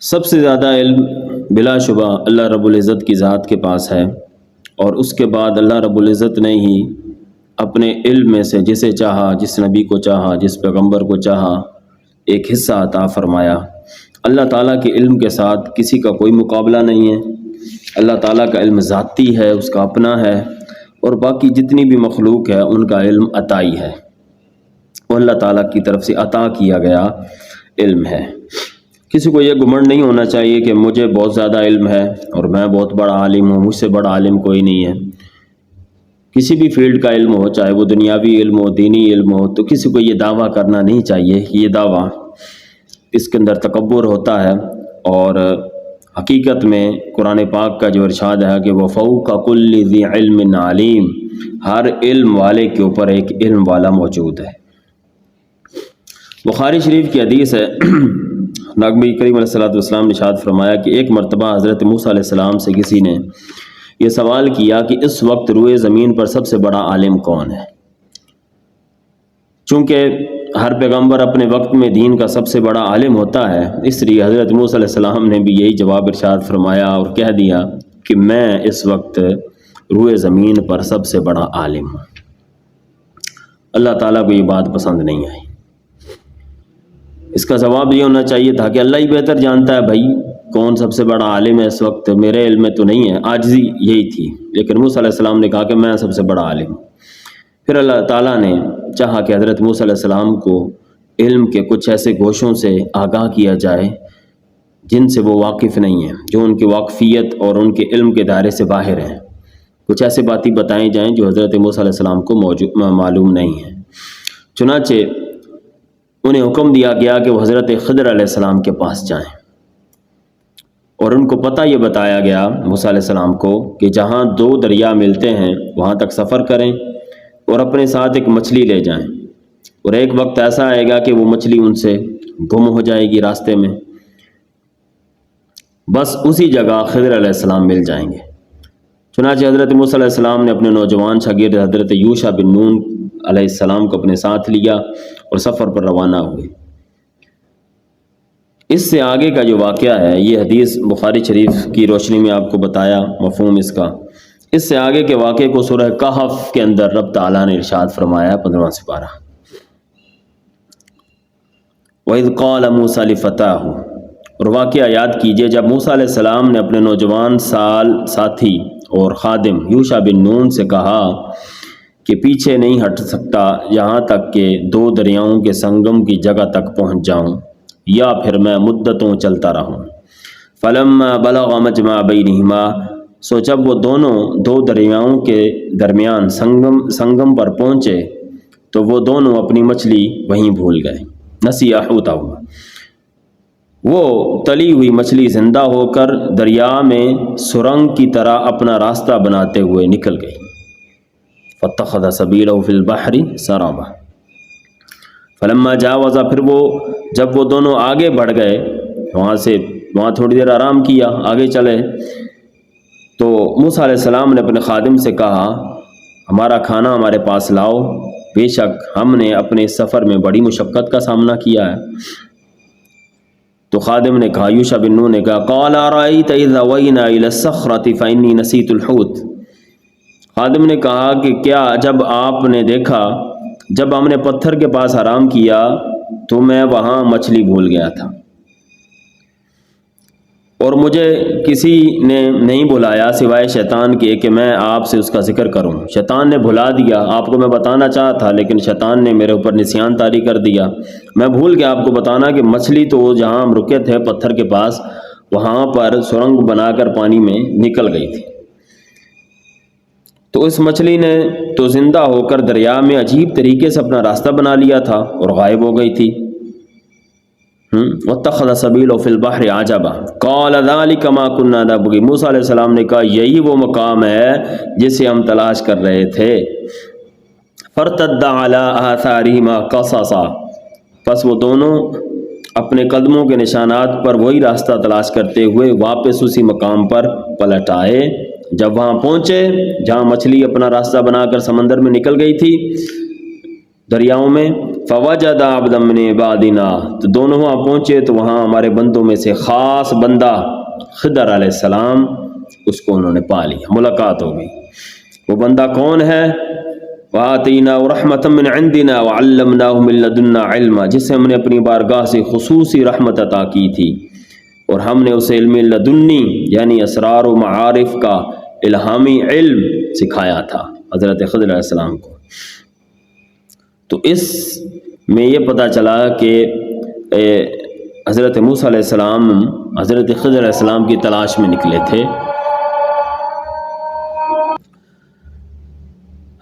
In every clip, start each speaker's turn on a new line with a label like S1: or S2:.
S1: سب سے زیادہ علم بلا شبہ اللہ رب العزت کی ذات کے پاس ہے، اور اس کے بعد اللہ رب العزت نے ہی اپنے علم میں سے جسے چاہا، جس نبی کو چاہا، جس پیغمبر کو چاہا، ایک حصہ عطا فرمایا۔ اللہ تعالیٰ کے علم کے ساتھ کسی کا کوئی مقابلہ نہیں ہے۔ اللہ تعالیٰ کا علم ذاتی ہے، اس کا اپنا ہے، اور باقی جتنی بھی مخلوق ہے ان کا علم عطائی ہے، وہ اللہ تعالیٰ کی طرف سے عطا کیا گیا علم ہے۔ کسی کو یہ گمنڈ نہیں ہونا چاہیے کہ مجھے بہت زیادہ علم ہے اور میں بہت بڑا عالم ہوں، مجھ سے بڑا عالم کوئی نہیں ہے۔ کسی بھی فیلڈ کا علم ہو، چاہے وہ دنیاوی علم ہو، دینی علم ہو، تو کسی کو یہ دعویٰ کرنا نہیں چاہیے۔ یہ دعویٰ، اس کے اندر تکبر ہوتا ہے، اور حقیقت میں قرآن پاک کا جو ارشاد ہے کہ وَفَوْقَ كُلِّ ذِي عِلْمٍ عَلِيمٍ، ہر علم والے کے اوپر ایک علم والا موجود ہے۔ بخاری شریف کی حدیث ہے، نبی کریم علیہ السلام نے ارشاد فرمایا کہ ایک مرتبہ حضرت موسیٰ علیہ السلام سے کسی نے یہ سوال کیا کہ اس وقت روئے زمین پر سب سے بڑا عالم کون ہے؟ چونکہ ہر پیغمبر اپنے وقت میں دین کا سب سے بڑا عالم ہوتا ہے، اس لیے حضرت موسیٰ علیہ السلام نے بھی یہی جواب ارشاد فرمایا اور کہہ دیا کہ میں اس وقت روئے زمین پر سب سے بڑا عالم ہوں۔ اللہ تعالیٰ کو یہ بات پسند نہیں آئی۔ اس کا جواب یہ ہونا چاہیے تھا کہ اللہ ہی بہتر جانتا ہے بھائی کون سب سے بڑا عالم ہے اس وقت، میرے علم میں تو نہیں ہے۔ عاجزی یہی تھی، لیکن موسیٰ علیہ السلام نے کہا کہ میں سب سے بڑا عالم ہوں۔ پھر اللہ تعالیٰ نے چاہا کہ حضرت موسیٰ علیہ السلام کو علم کے کچھ ایسے گوشوں سے آگاہ کیا جائے جن سے وہ واقف نہیں ہیں، جو ان کی واقفیت اور ان کے علم کے دائرے سے باہر ہیں۔ کچھ ایسے باتیں بتائیں جائیں جو حضرت موسیٰ علیہ السلام کو معلوم نہیں ہیں۔ چنانچہ انہیں حکم دیا گیا کہ وہ حضرت خضر علیہ السلام کے پاس جائیں، اور ان کو پتہ یہ بتایا گیا موسیٰ علیہ السلام کو کہ جہاں دو دریا ملتے ہیں وہاں تک سفر کریں اور اپنے ساتھ ایک مچھلی لے جائیں، اور ایک وقت ایسا آئے گا کہ وہ مچھلی ان سے گم ہو جائے گی راستے میں، بس اسی جگہ خضر علیہ السلام مل جائیں گے۔ چنانچہ حضرت موسیٰ علیہ السلام نے اپنے نوجوان شاگرد حضرت یوشع بن نون علیہ السلام کو اپنے ساتھ لیا اور سفر پر روانہ ہوئے۔ اس سے آگے کا جو واقعہ ہے، یہ حدیث بخاری شریف کی روشنی میں آپ کو بتایا مفہوم اس کا۔ اس سے آگے کے واقعے کو سورہ کہف کے اندر رب تعالیٰ نے ارشاد فرمایا 15واں سپارہ، وَإِذْ قَالَ مُوسَىٰ لِفَتَاهُ، اور واقعہ یاد کیجئے جب موسیٰ علیہ السلام نے اپنے نوجوان ساتھی اور خادم یوشع بن نون سے کہا کہ پیچھے نہیں ہٹ سکتا یہاں تک کہ دو دریاؤں کے سنگم کی جگہ تک پہنچ جاؤں، یا پھر میں مدتوں چلتا رہوں۔ فَلَمَّا بَلَغَ مَجْمَعَ بَيْنِهِمَا، سو جب وہ دونوں دو دریاؤں کے درمیان سنگم پر پہنچے تو وہ دونوں اپنی مچھلی وہیں بھول گئے۔ نسیٰ حوتہ، وہ تلی ہوئی مچھلی زندہ ہو کر دریا میں سرنگ کی طرح اپنا راستہ بناتے ہوئے نکل گئی۔ فَاتَّخَذَ سَبِيلَهُ فِي الْبَحْرِ سَرَبًا، فَلَمَّا جَاوَزَ، پھر جب وہ دونوں آگے بڑھ گئے، وہاں تھوڑی دیر آرام کیا، آگے چلے، تو موسیٰ علیہ السلام نے اپنے خادم سے کہا ہمارا کھانا ہمارے پاس لاؤ، بے شک ہم نے اپنے سفر میں بڑی مشقت کا سامنا کیا ہے۔ تو خادم نے کہا، یوشع بن نون نے کہا، قَالَ أَرَأَيْتَ إِذْ أَوَيْنَا إِلَى الصَّخْرَةِ فَإِنِّي نَسِيتُ الْحُوتَ، خادم نے کہا کہ کیا جب آپ نے دیکھا جب ہم نے پتھر کے پاس آرام کیا تو میں وہاں مچھلی بھول گیا تھا، اور مجھے کسی نے نہیں بلایا سوائے شیطان کے کہ میں آپ سے اس کا ذکر کروں۔ شیطان نے بھلا دیا، آپ کو میں بتانا چاہا تھا لیکن شیطان نے میرے اوپر نسیان طاری کر دیا، میں بھول گیا آپ کو بتانا کہ مچھلی تو جہاں ہم رکے تھے پتھر کے پاس، وہاں پر سرنگ بنا کر پانی میں نکل گئی تھی، تو اس مچھلی نے تو زندہ ہو کر دریا میں عجیب طریقے سے اپنا راستہ بنا لیا تھا اور غائب ہو گئی تھی۔ وَاتَّخَذَ سَبِيلَهُ فِي الْبَحْرِ عَجَبًا قَالَ ذَلِكَ مَا كُنَّا نَبْغِي، موسیٰ علیہ السلام نے کہا یہی وہ مقام ہے جسے ہم تلاش کر رہے تھے۔ فَارْتَدَّ عَلَىٰ آثَارِهِمَا قَصَصًا، پس وہ دونوں اپنے قدموں کے نشانات پر وہی راستہ تلاش کرتے ہوئے واپس اسی مقام پر پلٹ آئے۔ جب وہاں پہنچے جہاں مچھلی اپنا راستہ بنا کر سمندر میں نکل گئی تھی، دریاؤں میں، فوجد عبدا من عبادنا، تو دونوں وہاں پہنچے تو وہاں ہمارے بندوں میں سے خاص بندہ خضر علیہ السلام، اس کو انہوں نے پا لیا، ملاقات ہو گئی۔ وہ بندہ کون ہے؟ وَآتَيْنَاهُ رَحْمَةً مِّنْ عِنْدِنَا وَعَلَّمْنَاهُ مِن لَّدُنَّا عِلْمًا، جسے ہم نے اپنی بارگاہ سے خصوصی رحمت عطا کی تھی اور ہم نے اسے علم لدنی یعنی اسرار و معارف کا الہامی علم سکھایا تھا حضرت خضر علیہ السلام کو۔ تو اس میں یہ پتہ چلا کہ حضرت موسیٰ علیہ السلام حضرت خضر علیہ السلام کی تلاش میں نکلے تھے۔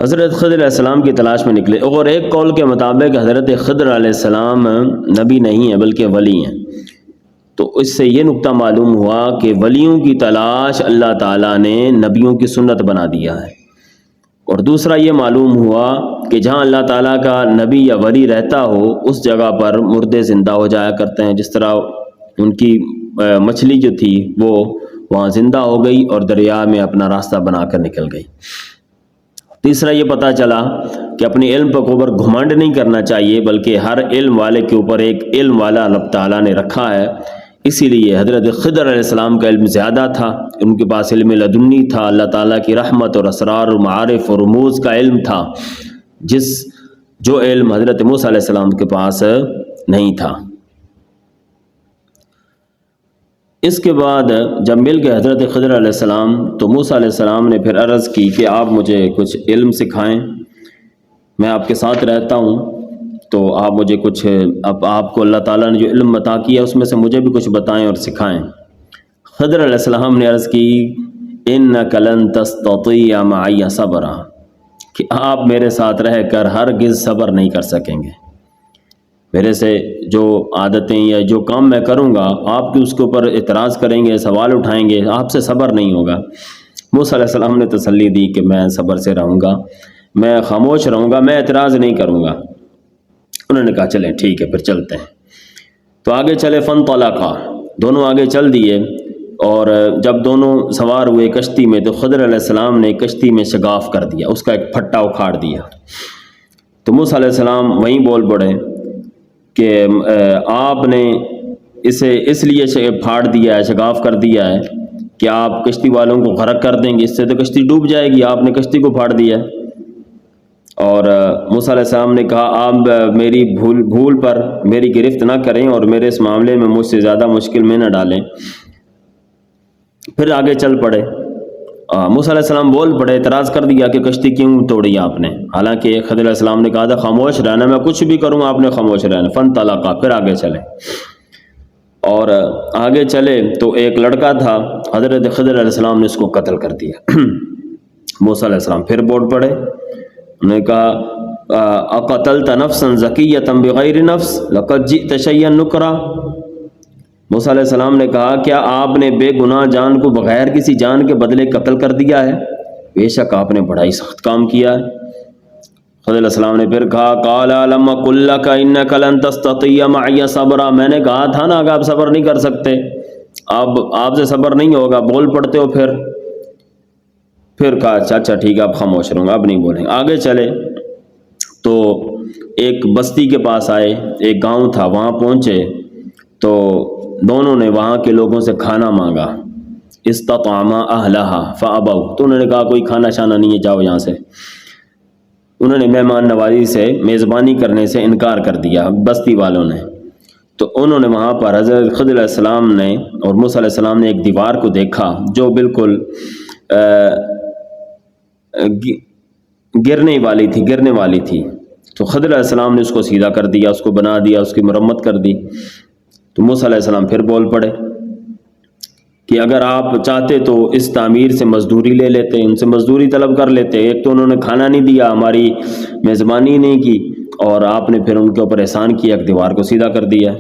S1: حضرت خضر علیہ السلام کی تلاش میں نکلے، اور ایک قول کے مطابق حضرت خضر علیہ السلام نبی نہیں ہیں بلکہ ولی ہیں۔ تو اس سے یہ نقطہ معلوم ہوا کہ ولیوں کی تلاش اللہ تعالیٰ نے نبیوں کی سنت بنا دیا ہے۔ اور دوسرا یہ معلوم ہوا کہ جہاں اللہ تعالیٰ کا نبی یا ولی رہتا ہو اس جگہ پر مردے زندہ ہو جایا کرتے ہیں، جس طرح ان کی مچھلی جو تھی وہ وہاں زندہ ہو گئی اور دریا میں اپنا راستہ بنا کر نکل گئی۔ تیسرا یہ پتہ چلا کہ اپنے علم پر اوپر گھمنڈ نہیں کرنا چاہیے، بلکہ ہر علم والے کے اوپر ایک علم والا اللہ تعالیٰ نے رکھا ہے۔ اسی لیے حضرت خضر علیہ السلام کا علم زیادہ تھا، ان کے پاس علم لدنی تھا، اللہ تعالیٰ کی رحمت اور اسرار و معارف اور رموز کا علم تھا، جو علم حضرت موسیٰ علیہ السلام کے پاس نہیں تھا۔ اس کے بعد جب مل گئے حضرت خضر علیہ السلام تو موسیٰ علیہ السلام نے پھر عرض کی کہ آپ مجھے کچھ علم سکھائیں، میں آپ کے ساتھ رہتا ہوں تو آپ مجھے کچھ، اب آپ کو اللہ تعالیٰ نے جو علم عطا کیا اس میں سے مجھے بھی کچھ بتائیں اور سکھائیں۔ خضر علیہ السلام نے عرض کی إِنَّكَ لَن تَسْتَطِيعَ مَعِيَ صَبْرًا، کہ آپ میرے ساتھ رہ کر ہرگز صبر نہیں کر سکیں گے، میرے سے جو عادتیں یا جو کام میں کروں گا آپ کی اس کے اوپر اعتراض کریں گے، سوال اٹھائیں گے، آپ سے صبر نہیں ہوگا۔ موسیٰ علیہ السلام نے تسلی دی کہ میں صبر سے رہوں گا، میں خاموش رہوں گا، میں اعتراض نہیں کروں گا۔ انہوں نے کہا چلیں ٹھیک ہے پھر چلتے ہیں۔ تو آگے چلے، فانطلقا، دونوں آگے چل دیے، اور جب دونوں سوار ہوئے کشتی میں تو خضر علیہ السلام نے کشتی میں شگاف کر دیا، اس کا ایک پھٹا اکھاڑ دیا۔ تو موسیٰ علیہ السلام وہیں بول پڑے کہ آپ نے اسے اس لیے پھاڑ دیا ہے، شگاف کر دیا ہے کہ آپ کشتی والوں کو غرق کر دیں گے، اس سے تو کشتی ڈوب جائے گی، آپ نے کشتی کو پھاڑ دیا ہے۔ اور موسیٰ علیہ السلام نے کہا آپ میری بھول پر میری گرفت نہ کریں اور میرے اس معاملے میں مجھ سے زیادہ مشکل میں نہ ڈالیں۔ پھر آگے چل پڑے، موسیٰ علیہ السلام بول پڑے، اعتراض کر دیا کہ کشتی کیوں توڑی آپ نے، حالانکہ خضر علیہ السلام نے کہا تھا خاموش رہنا، میں کچھ بھی کروں آپ نے خاموش رہنا۔ فانطلقا، پھر آگے چلے، اور آگے چلے تو ایک لڑکا تھا، حضرت خضر علیہ السلام نے اس کو قتل کر دیا۔ موسیٰ علیہ السلام پھر بول پڑے، انہوں نے کہا اقتلت نفسا زکیۃ بغیر نفس لقد جئت شیئا نکرا۔ موسیٰ علیہ السلام نے کہا کیا آپ نے بے گناہ جان کو بغیر کسی جان کے بدلے قتل کر دیا ہے؟ بے شک آپ نے بڑا ہی سخت کام کیا ہے۔ خضر علیہ السلام نے پھر کہا قال الم قل لك انك لن تستطيع معي صبرا، میں نے کہا تھا نا کہ آپ صبر نہیں کر سکتے، آپ سے صبر نہیں ہوگا، بول پڑتے ہو۔ پھر کہا اچھا ٹھیک ہے اب خاموش رہوں گا، اب نہیں بولیں گے۔ آگے چلے تو ایک بستی کے پاس آئے، ایک گاؤں تھا، وہاں پہنچے تو دونوں نے وہاں کے لوگوں سے کھانا مانگا۔ استطعما اہلہا فابوا، تو انہوں نے کہا کوئی کھانا شانا نہیں ہے، جاؤ یہاں سے۔ انہوں نے مہمان نوازی سے، میزبانی کرنے سے انکار کر دیا بستی والوں نے۔ تو انہوں نے وہاں پر حضرت خضر علیہ السلام نے اور موسیٰ علیہ السلام نے ایک دیوار کو دیکھا جو بالکل گرنے والی تھی۔ تو خضر علیہ السلام نے اس کو سیدھا کر دیا، اس کو بنا دیا، اس کی مرمت کر دی۔ تو موسیٰ علیہ السلام پھر بول پڑے کہ اگر آپ چاہتے تو اس تعمیر سے مزدوری لے لیتے، ان سے مزدوری طلب کر لیتے، ایک تو انہوں نے کھانا نہیں دیا، ہماری میزبانی نہیں کی، اور آپ نے پھر ان کے اوپر احسان کیا، ایک دیوار کو سیدھا کر دیا۔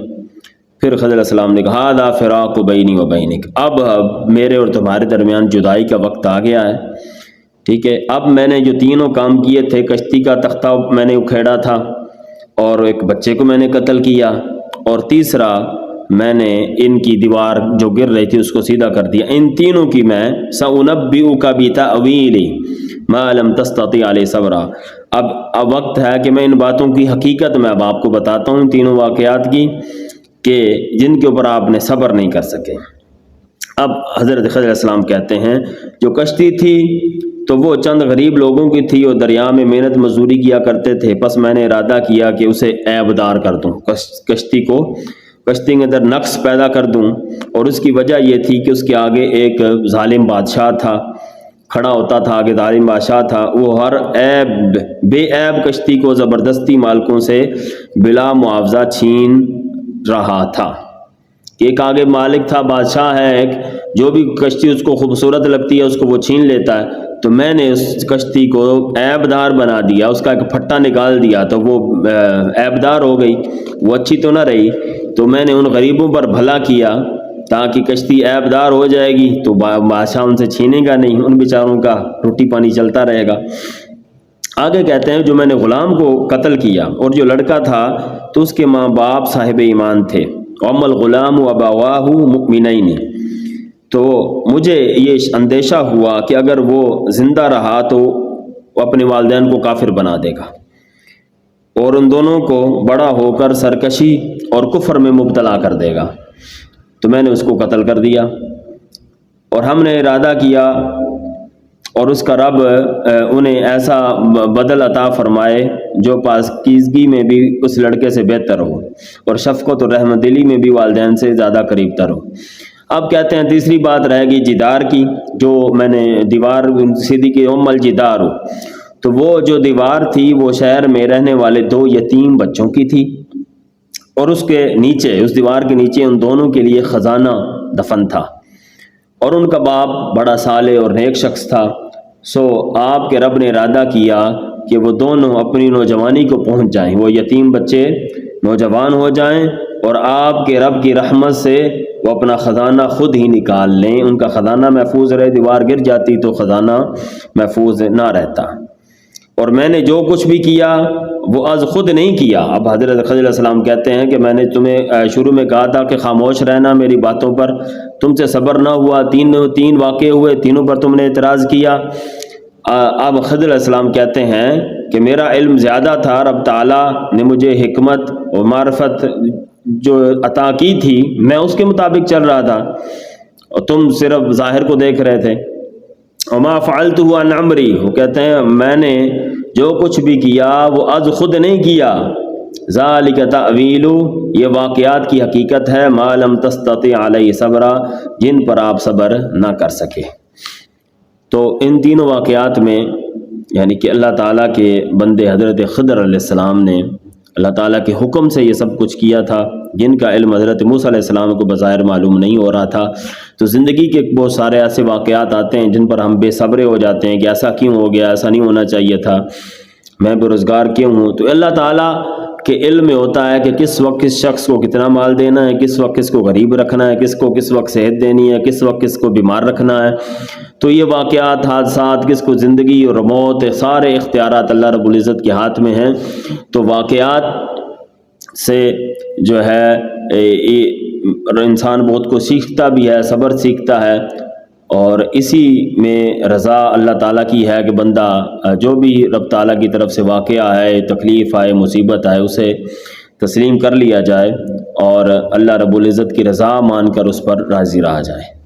S1: پھر خضر علیہ السلام نے کہا ھذا فراق بینی و بینک، اب میرے اور تمہارے درمیان جدائی کا وقت آ گیا ہے، ٹھیک ہے۔ اب میں نے جو تینوں کام کیے تھے، کشتی کا تختہ میں نے اکھیڑا تھا، اور ایک بچے کو میں نے قتل کیا، اور تیسرا میں نے ان کی دیوار جو گر رہی تھی اس کو سیدھا کر دیا، ان تینوں کی میں سأنبئک بتأویل ما لم تستطع علیہ صبرا، اب وقت ہے کہ میں ان باتوں کی حقیقت میں اب آپ کو بتاتا ہوں، تینوں واقعات کی، کہ جن کے اوپر آپ نے صبر نہیں کر سکے۔ اب حضرت خضر علیہ السلام کہتے ہیں جو کشتی تھی تو وہ چند غریب لوگوں کی تھی اور دریا میں محنت مزدوری کیا کرتے تھے، پس میں نے ارادہ کیا کہ اسے عیب دار کر دوں، کشتی کے اندر نقص پیدا کر دوں، اور اس کی وجہ یہ تھی کہ اس کے آگے ایک ظالم بادشاہ تھا، کھڑا ہوتا تھا، آگے ظالم بادشاہ تھا، وہ ہر بے عیب کشتی کو زبردستی مالکوں سے بلا معاوضہ چھین رہا تھا۔ ایک آگے مالک تھا، بادشاہ ہے ایک، جو بھی کشتی اس کو خوبصورت لگتی ہے اس کو وہ چھین لیتا ہے، تو میں نے اس کشتی کو عیب دار بنا دیا، اس کا ایک پھٹا نکال دیا تو وہ عیب دار ہو گئی، وہ اچھی تو نہ رہی، تو میں نے ان غریبوں پر بھلا کیا تاکہ کشتی عیب دار ہو جائے گی تو بادشاہ ان سے چھینے گا نہیں، ان بیچاروں کا روٹی پانی چلتا رہے گا۔ آگے کہتے ہیں جو میں نے غلام کو قتل کیا اور جو لڑکا تھا تو اس کے ماں باپ صاحب ایمان تھے، وَأَمَّا الْغُلَامُ وَأَبَوَاهُ مُؤْمِنَيْنِ، تو مجھے یہ اندیشہ ہوا کہ اگر وہ زندہ رہا تو وہ اپنے والدین کو کافر بنا دے گا اور ان دونوں کو بڑا ہو کر سرکشی اور کفر میں مبتلا کر دے گا، تو میں نے اس کو قتل کر دیا، اور ہم نے ارادہ کیا اور اس کا رب انہیں ایسا بدل عطا فرمائے جو پاکیزگی میں بھی اس لڑکے سے بہتر ہو اور شفقت اور رحمت دلی میں بھی والدین سے زیادہ قریب تر ہو۔ اب کہتے ہیں تیسری بات رہے گی جدار کی، جو میں نے دیوار سیدھی کی ام الجدار، تو وہ جو دیوار تھی وہ شہر میں رہنے والے 2 یتیم بچوں کی تھی، اور اس کے نیچے، اس دیوار کے نیچے ان دونوں کے لیے خزانہ دفن تھا، اور ان کا باپ بڑا صالح اور نیک شخص تھا۔ سو آپ کے رب نے ارادہ کیا کہ وہ دونوں اپنی نوجوانی کو پہنچ جائیں، وہ یتیم بچے نوجوان ہو جائیں، اور آپ کے رب کی رحمت سے وہ اپنا خزانہ خود ہی نکال لیں، ان کا خزانہ محفوظ رہے، دیوار گر جاتی تو خزانہ محفوظ نہ رہتا۔ اور میں نے جو کچھ بھی کیا وہ از خود نہیں کیا۔ اب حضرت خضر علیہ السلام کہتے ہیں کہ میں نے تمہیں شروع میں کہا تھا کہ خاموش رہنا میری باتوں پر، تم سے صبر نہ ہوا، تین واقعے ہوئے، تینوں پر تم نے اعتراض کیا۔ اب خضر علیہ السلام کہتے ہیں کہ میرا علم زیادہ تھا، رب تعالیٰ نے مجھے حکمت اور معرفت جو عطا کی تھی میں اس کے مطابق چل رہا تھا، اور تم صرف ظاہر کو دیکھ رہے تھے۔ وما فعلته عن امری، وہ کہتے ہیں میں نے جو کچھ بھی کیا وہ از خود نہیں کیا، ذالک تأویل، یہ واقعات کی حقیقت ہے، ما لم تستطع علیہ صبرا، جن پر آپ صبر نہ کر سکے۔ تو ان تینوں واقعات میں یعنی کہ اللہ تعالیٰ کے بندے حضرت خضر علیہ السلام نے اللہ تعالیٰ کے حکم سے یہ سب کچھ کیا تھا، جن کا علم حضرت موسیٰ علیہ السلام کو بظاہر معلوم نہیں ہو رہا تھا۔ تو زندگی کے بہت سارے ایسے واقعات آتے ہیں جن پر ہم بے صبرے ہو جاتے ہیں کہ ایسا کیوں ہو گیا، ایسا نہیں ہونا چاہیے تھا، میں بے روزگار کیوں ہوں۔ تو اللہ تعالیٰ کے علم میں ہوتا ہے کہ کس وقت کس شخص کو کتنا مال دینا ہے، کس وقت کس کو غریب رکھنا ہے، کس کو کس وقت صحت دینی ہے، کس وقت کس کو بیمار رکھنا ہے۔ تو یہ واقعات، حادثات، کس کو زندگی اور موت، سارے اختیارات اللہ رب العزت کے ہاتھ میں ہیں۔ تو واقعات سے جو ہے انسان بہت کچھ سیکھتا بھی ہے، صبر سیکھتا ہے، اور اسی میں رضا اللہ تعالیٰ کی ہے کہ بندہ جو بھی رب تعالیٰ کی طرف سے واقعہ ہے، تکلیف آئے، مصیبت آئے، اسے تسلیم کر لیا جائے اور اللہ رب العزت کی رضا مان کر اس پر راضی رہا جائے۔